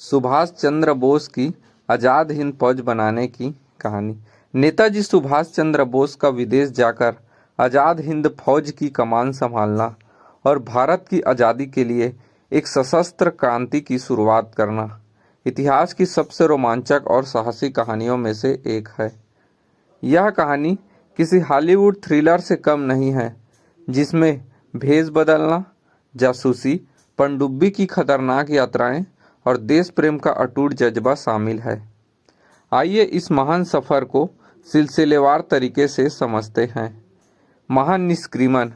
सुभाष चंद्र बोस की आज़ाद हिंद फौज बनाने की कहानी। नेताजी सुभाष चंद्र बोस का विदेश जाकर आज़ाद हिंद फौज की कमान संभालना और भारत की आज़ादी के लिए एक सशस्त्र क्रांति की शुरुआत करना इतिहास की सबसे रोमांचक और साहसी कहानियों में से एक है। यह कहानी किसी हॉलीवुड थ्रिलर से कम नहीं है, जिसमें भेष बदलना, जासूसी, पनडुब्बी की खतरनाक यात्राएं और देश प्रेम का अटूट जज्बा शामिल है। आइए इस महान सफ़र को सिलसिलेवार तरीके से समझते हैं। महान निष्क्रिमण,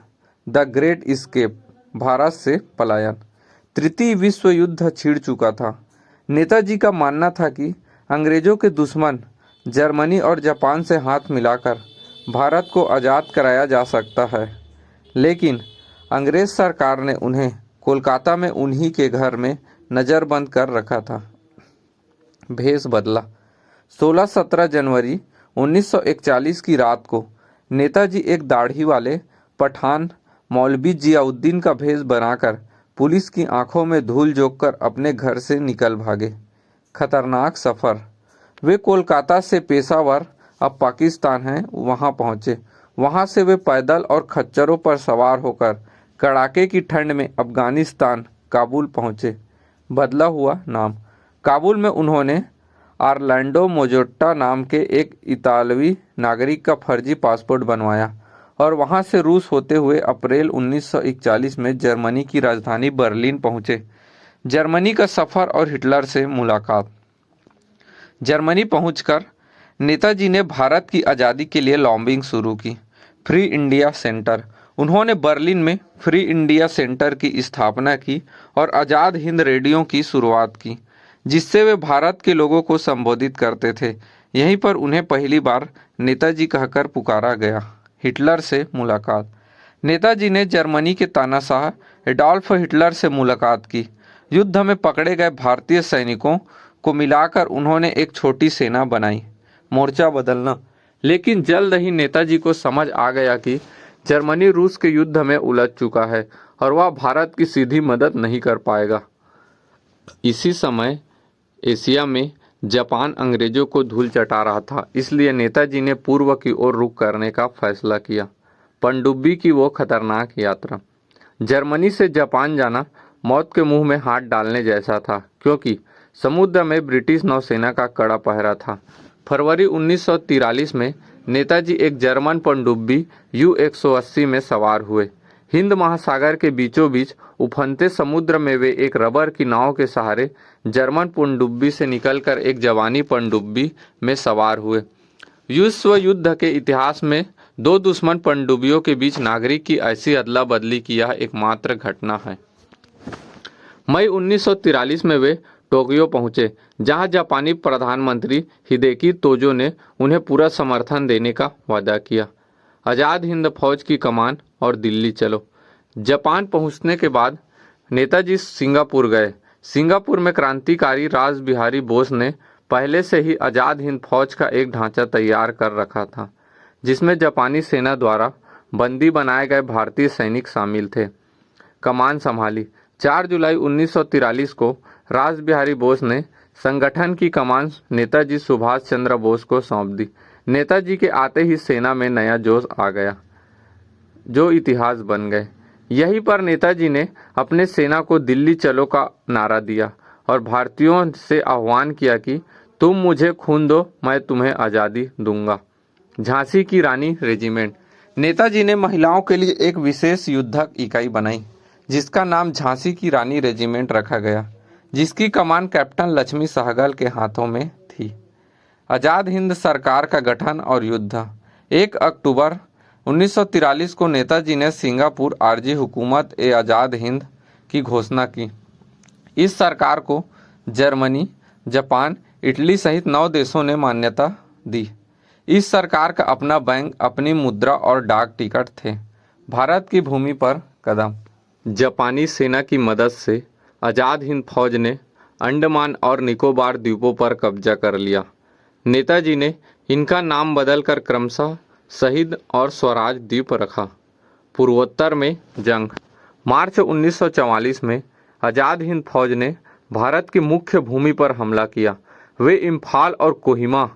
द ग्रेट इस्केप, भारत से पलायन। तृतीय विश्व युद्ध छिड़ चुका था। नेताजी का मानना था कि अंग्रेजों के दुश्मन जर्मनी और जापान से हाथ मिलाकर भारत को आज़ाद कराया जा सकता है, लेकिन अंग्रेज सरकार ने उन्हें कोलकाता में उन्हीं के घर में नज़रबंद कर रखा था। भेष बदला। 16-17 जनवरी 1941 की रात को नेताजी एक दाढ़ी वाले पठान मौलवी जियाउद्दीन का भेष बनाकर पुलिस की आंखों में धूल झोंककर अपने घर से निकल भागे। खतरनाक सफ़र। वे कोलकाता से पेशावर, अब पाकिस्तान है, वहां पहुंचे। वहां से वे पैदल और खच्चरों पर सवार होकर कड़ाके की ठंड में अफगानिस्तान काबुल पहुंचे। बदला हुआ नाम। काबुल में उन्होंने ऑरलैंडो मोज़ोट्टा नाम के एक इतालवी नागरिक का फर्जी पासपोर्ट बनवाया और वहां से रूस होते हुए अप्रैल 1941 में जर्मनी की राजधानी बर्लिन पहुंचे। जर्मनी का सफ़र और हिटलर से मुलाकात। जर्मनी पहुंचकर नेताजी ने भारत की आज़ादी के लिए लॉबिंग शुरू की। Free India centre. उन्होंने बर्लिन में फ्री इंडिया सेंटर की स्थापना की और आज़ाद हिंद रेडियो की शुरुआत की, जिससे वे भारत के लोगों को संबोधित करते थे। यहीं पर उन्हें पहली बार नेताजी कहकर पुकारा गया। हिटलर से मुलाकात। नेताजी ने जर्मनी के तानाशाह एडोल्फ हिटलर से मुलाकात की। युद्ध में पकड़े गए भारतीय सैनिकों को मिलाकर उन्होंने एक छोटी सेना बनाई। मोर्चा बदलना। लेकिन जल्द ही नेताजी को समझ आ गया कि जर्मनी रूस के युद्ध में उलझ चुका है और वह भारत की सीधी मदद नहीं कर पाएगा। इसी समय एशिया में जापान अंग्रेजों को धूल चटा रहा था, इसलिए नेताजी ने पूर्व की ओर रुख करने का फैसला किया। पनडुब्बी की वो खतरनाक यात्रा। जर्मनी से जापान जाना मौत के मुंह में हाथ डालने जैसा था, क्योंकि समुद्र में ब्रिटिश नौसेना का कड़ा पहरा था। फरवरी 1943 में नेताजी एक जर्मन पनडुब्बी U-180 में सवार हुए। हिंद महासागर के बीचों बीच उफनते समुद्र में वे एक रबर की नाव के सहारे जर्मन पनडुब्बी से निकलकर एक जापानी पनडुब्बी में सवार हुए। विश्व युद्ध के इतिहास में दो दुश्मन पनडुब्बियों के बीच नागरिक की ऐसी अदला बदली की यह एकमात्र घटना है। मई 1943 में वे टोक्यो पहुंचे, जहां जापानी प्रधानमंत्री हिदेकी तोजो ने उन्हें पूरा समर्थन देने का वादा किया। आज़ाद हिंद फौज की कमान और दिल्ली चलो। जापान पहुंचने के बाद नेताजी सिंगापुर गए। सिंगापुर में क्रांतिकारी रास बिहारी बोस ने पहले से ही आज़ाद हिंद फौज का एक ढांचा तैयार कर रखा था, जिसमें जापानी सेना द्वारा बंदी बनाए गए भारतीय सैनिक शामिल थे। कमान संभाली। 4 जुलाई 1943 को रास बिहारी बोस ने संगठन की कमान नेताजी सुभाष चंद्र बोस को सौंप दी। नेताजी के आते ही सेना में नया जोश आ गया, जो इतिहास बन गए। यहीं पर नेताजी ने अपने सेना को दिल्ली चलो का नारा दिया और भारतीयों से आह्वान किया कि तुम मुझे खून दो, मैं तुम्हें आज़ादी दूंगा। झांसी की रानी रेजिमेंट। नेताजी ने महिलाओं के लिए एक विशेष युद्धक इकाई बनाई, जिसका नाम झांसी की रानी रेजिमेंट रखा गया, जिसकी कमान कैप्टन लक्ष्मी सहगल के हाथों में थी। आज़ाद हिंद सरकार का गठन और युद्ध। 1 अक्टूबर 1943 को नेताजी ने सिंगापुर आरजी हुकूमत ए आज़ाद हिंद की घोषणा की। इस सरकार को जर्मनी, जापान, इटली सहित 9 देशों ने मान्यता दी। इस सरकार का अपना बैंक, अपनी मुद्रा और डाक टिकट थे। भारत की भूमि पर कदम। जापानी सेना की मदद से आज़ाद हिंद फौज ने अंडमान और निकोबार द्वीपों पर कब्जा कर लिया। नेताजी ने इनका नाम बदलकर क्रमशः शहीद और स्वराज द्वीप रखा। पूर्वोत्तर में जंग। मार्च 1944 में आज़ाद हिंद फौज ने भारत की मुख्य भूमि पर हमला किया। वे इम्फाल और कोहिमा,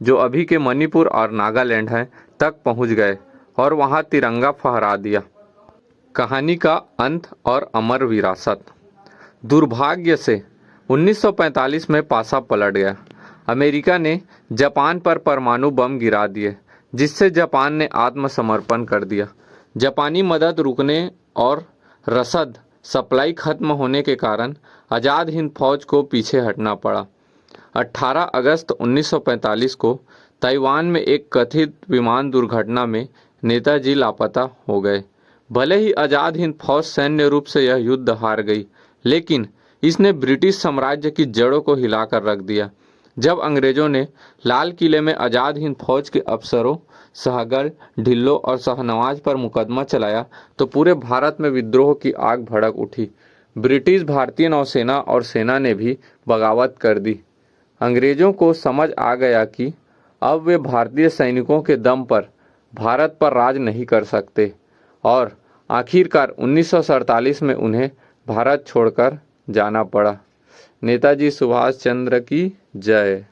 जो अभी के मणिपुर और नागालैंड हैं, तक पहुंच गए और वहां तिरंगा फहरा दिया। कहानी का अंत और अमर विरासत। दुर्भाग्य से 1945 में पासा पलट गया। अमेरिका ने जापान पर परमाणु बम गिरा दिए, जिससे जापान ने आत्मसमर्पण कर दिया। जापानी मदद रुकने और रसद सप्लाई खत्म होने के कारण आज़ाद हिंद फौज को पीछे हटना पड़ा। 18 अगस्त 1945 को ताइवान में एक कथित विमान दुर्घटना में नेताजी लापता हो गए। भले ही आज़ाद हिंद फौज सैन्य रूप से यह युद्ध हार गई, लेकिन इसने ब्रिटिश साम्राज्य की जड़ों को हिलाकर रख दिया। जब अंग्रेजों ने लाल किले में आज़ाद हिंद फौज के अफसरों सहगल, ढिल्लों और शाहनवाज पर मुकदमा चलाया तो पूरे भारत में विद्रोह की आग भड़क उठी। ब्रिटिश भारतीय नौसेना और सेना ने भी बगावत कर दी। अंग्रेजों को समझ आ गया कि अब वे भारतीय सैनिकों के दम पर भारत पर राज नहीं कर सकते और आखिरकार 1947 में उन्हें भारत छोड़कर जाना पड़ा। नेताजी सुभाष चंद्र की जय।